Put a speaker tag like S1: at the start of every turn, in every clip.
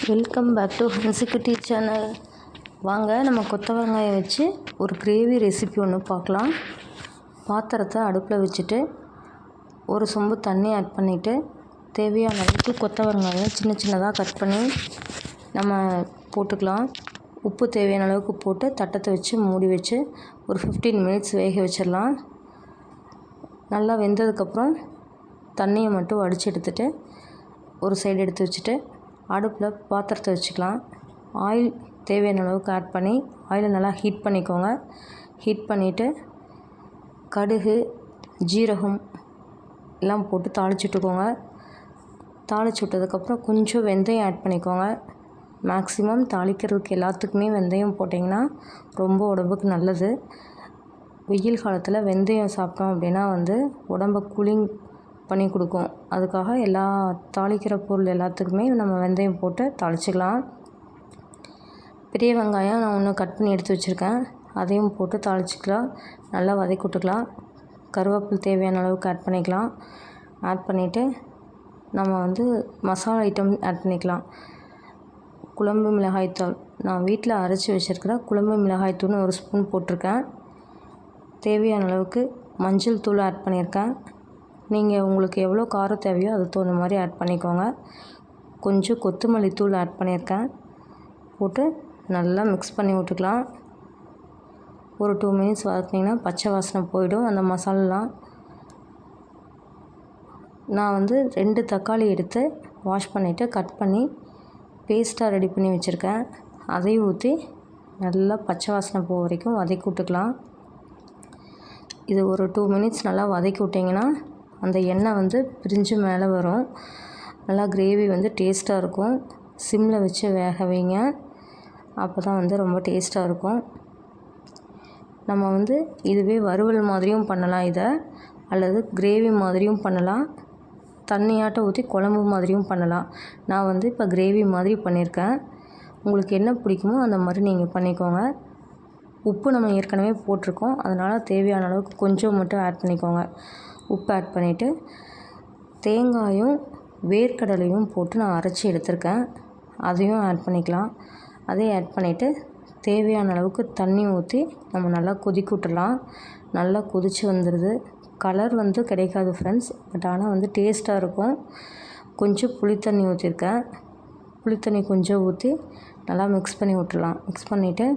S1: Welcome back to Hansikutti channel. வாங்க நம்ம கொத்தவரங்காயை வச்சு ஒரு கிரேவி ரெசிபி ஒன்று பார்க்கலாம். பாத்திரத்தை அடுப்பில் வச்சுட்டு ஒரு சொம்பு தண்ணி ஆட் பண்ணிவிட்டு தேவையான அளவுக்கு கொத்தவரங்காயை சின்ன சின்னதாக கட் பண்ணி நம்ம போட்டுக்கலாம். உப்பு தேவையான அளவுக்கு போட்டு தட்டத்தை வச்சு மூடி வச்சு ஒரு 15 மினிட்ஸ் வேக வச்சிடலாம். நல்லா வெந்ததுக்கப்புறம் தண்ணியை மட்டும் வடித்து எடுத்துகிட்டு ஒரு சைடு எடுத்து வச்சுட்டு அடுப்பில் பாத்திரத்தை வச்சுக்கலாம். ஆயில் தேவையான அளவுக்கு ஆட் பண்ணி ஆயிலை நல்லா ஹீட் பண்ணிக்கோங்க. ஹீட் பண்ணிவிட்டு கடுகு, ஜீரகம் எல்லாம் போட்டு தாளிச்சுட்டுக்கோங்க. தாளிச்சு விட்டதுக்கப்புறம் கொஞ்சம் வெந்தயம் ஆட் பண்ணிக்கோங்க. மேக்ஸிமம் தாளிக்கிறதுக்கு எல்லாத்துக்குமே வெந்தயம் போட்டிங்கன்னா ரொம்ப உடம்புக்கு நல்லது. வெயில் காலத்தில் வெந்தயம் சாப்பிட்டோம் அப்படின்னா உடம்பை கூலிங் பண்ணி கொடுக்கும். அதுக்காக எல்லா தாளிக்கிற பொருள் எல்லாத்துக்குமே நம்ம வெந்தயம் போட்டு தாளிச்சிக்கலாம். பெரிய வெங்காயம் நான் ஒன்று கட் பண்ணி எடுத்து வச்சுருக்கேன், அதையும் போட்டு தாளிச்சிக்கலாம். நல்லா வதக்கி விட்டுக்கலாம். கருவேப்பிலை தேவையான அளவுக்கு ஆட் பண்ணிக்கலாம். ஆட் பண்ணிவிட்டு நம்ம மசாலா ஐட்டம் ஆட் பண்ணிக்கலாம். குழம்பு மிளகாய்த்தூள் நான் வீட்டில் அரைச்சி வச்சுருக்கிறேன். குழம்பு மிளகாய்த்தூள்னு ஒரு ஸ்பூன் போட்டிருக்கேன். தேவையான அளவுக்கு மஞ்சள் தூள் ஆட் பண்ணியிருக்கேன். நீங்கள் உங்களுக்கு எவ்வளோ காரம் தேவையோ அதுக்கு தகுந்த மாதிரி ஆட் பண்ணிக்கோங்க. கொஞ்சம் கொத்தமல்லி தூள் ஆட் பண்ணியிருக்கேன். போட்டு நல்லா மிக்ஸ் பண்ணி விட்டுக்கலாம். ஒரு 2 மினிட்ஸ் வதக்கினீங்கன்னா பச்சை வாசனை போயிடும் அந்த மசாலாலாம். நான் 2 தக்காளி எடுத்து வாஷ் பண்ணிவிட்டு கட் பண்ணி பேஸ்ட்டாக ரெடி பண்ணி வச்சுருக்கேன். அதையும் ஊற்றி நல்லா பச்சை வாசனை போக வரைக்கும் வதக்கி விட்டுக்கலாம். இது ஒரு 2 மினிட்ஸ் நல்லா வதக்கி விட்டிங்கன்னா அந்த எண்ணெய் பிரிஞ்சு மேலே வரும். நல்லா கிரேவி டேஸ்ட்டாக இருக்கும். சிம்மில் வச்சு வேக வைங்க. அப்போ தான் ரொம்ப டேஸ்ட்டாக இருக்கும். நம்ம இதுவே வறுவல் மாதிரியும் பண்ணலாம் இதை, அல்லது கிரேவி மாதிரியும் பண்ணலாம். தண்ணியாட்ட ஊற்றி குழம்பு மாதிரியும் பண்ணலாம். நான் இப்போ கிரேவி மாதிரி பண்ணியிருக்கேன். உங்களுக்கு என்ன பிடிக்குமோ அந்த மாதிரி நீங்கள் பண்ணிக்கோங்க. உப்பு நம்ம ஏற்கனவே போட்டிருக்கோம், அதனால் தேவையான அளவுக்கு கொஞ்சம் மட்டும் ஆட் பண்ணிக்கோங்க. உப்பு ஆட் பண்ணிவிட்டு தேங்காயும் வேர்க்கடலையும் போட்டு நான் அரைச்சி எடுத்திருக்கேன், அதையும் ஆட் பண்ணிக்கலாம். அதையும் ஆட் பண்ணிவிட்டு தேவையான அளவுக்கு தண்ணி ஊற்றி நம்ம நல்லா கொதிக்க விட்டுடலாம். நல்லா கொதித்து வந்துடுது. கலர் கிடைக்காது ஃப்ரெண்ட்ஸ், பட் ஆனால் டேஸ்ட்டாக இருக்கும். கொஞ்சம் புளித்தண்ணி ஊற்றிருக்கேன். புளித்தண்ணி கொஞ்சம் ஊற்றி நல்லா மிக்ஸ் பண்ணி விட்டுடலாம். மிக்ஸ் பண்ணிவிட்டு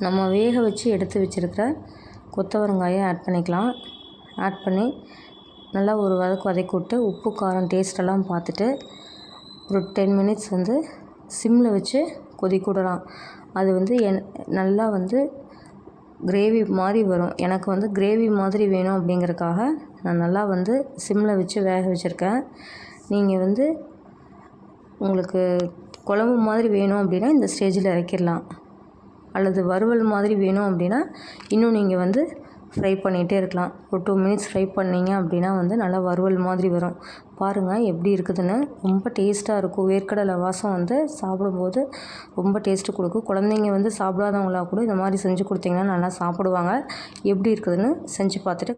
S1: நம்ம வேக வச்சு எடுத்து வச்சுருக்கிற கொத்தவரங்காயை ஆட் பண்ணிக்கலாம். ஆட் பண்ணி நல்லா ஒரு வதக்கி விட்டு உப்பு காரம் டேஸ்ட்டெல்லாம் பார்த்துட்டு ஒரு 10 மினிட்ஸ் சிம்மில் வச்சு கொதிக்க விடலாம். அது நல்லா கிரேவி மாதிரி வரும். எனக்கு கிரேவி மாதிரி வேணும் அப்படிங்கிறதுக்காக நான் நல்லா சிம்மில் வச்சு வேக வச்சுருக்கேன். நீங்கள் உங்களுக்கு குழம்பு மாதிரி வேணும் அப்படின்னா இந்த ஸ்டேஜில் இறக்கிடலாம். அல்லது வறுவல் மாதிரி வேணும் அப்படின்னா இன்னும் நீங்கள் ஃப்ரை பண்ணிகிட்டே இருக்கலாம். ஒரு 2 மினிட்ஸ் ஃப்ரை பண்ணிங்க அப்படின்னா நல்லா வறுவல் மாதிரி வரும். பாருங்கள் எப்படி இருக்குதுன்னு. ரொம்ப டேஸ்ட்டாக இருக்கும். வேர்க்கடலை வாசம் சாப்பிடும்போது ரொம்ப டேஸ்ட்டு கொடுக்கும். குழந்தைங்க சாப்பிடாதவங்களா கூட இந்த மாதிரி செஞ்சு கொடுத்தீங்கன்னா நல்லா சாப்பிடுவாங்க. எப்படி இருக்குதுன்னு செஞ்சு பார்த்துட்டு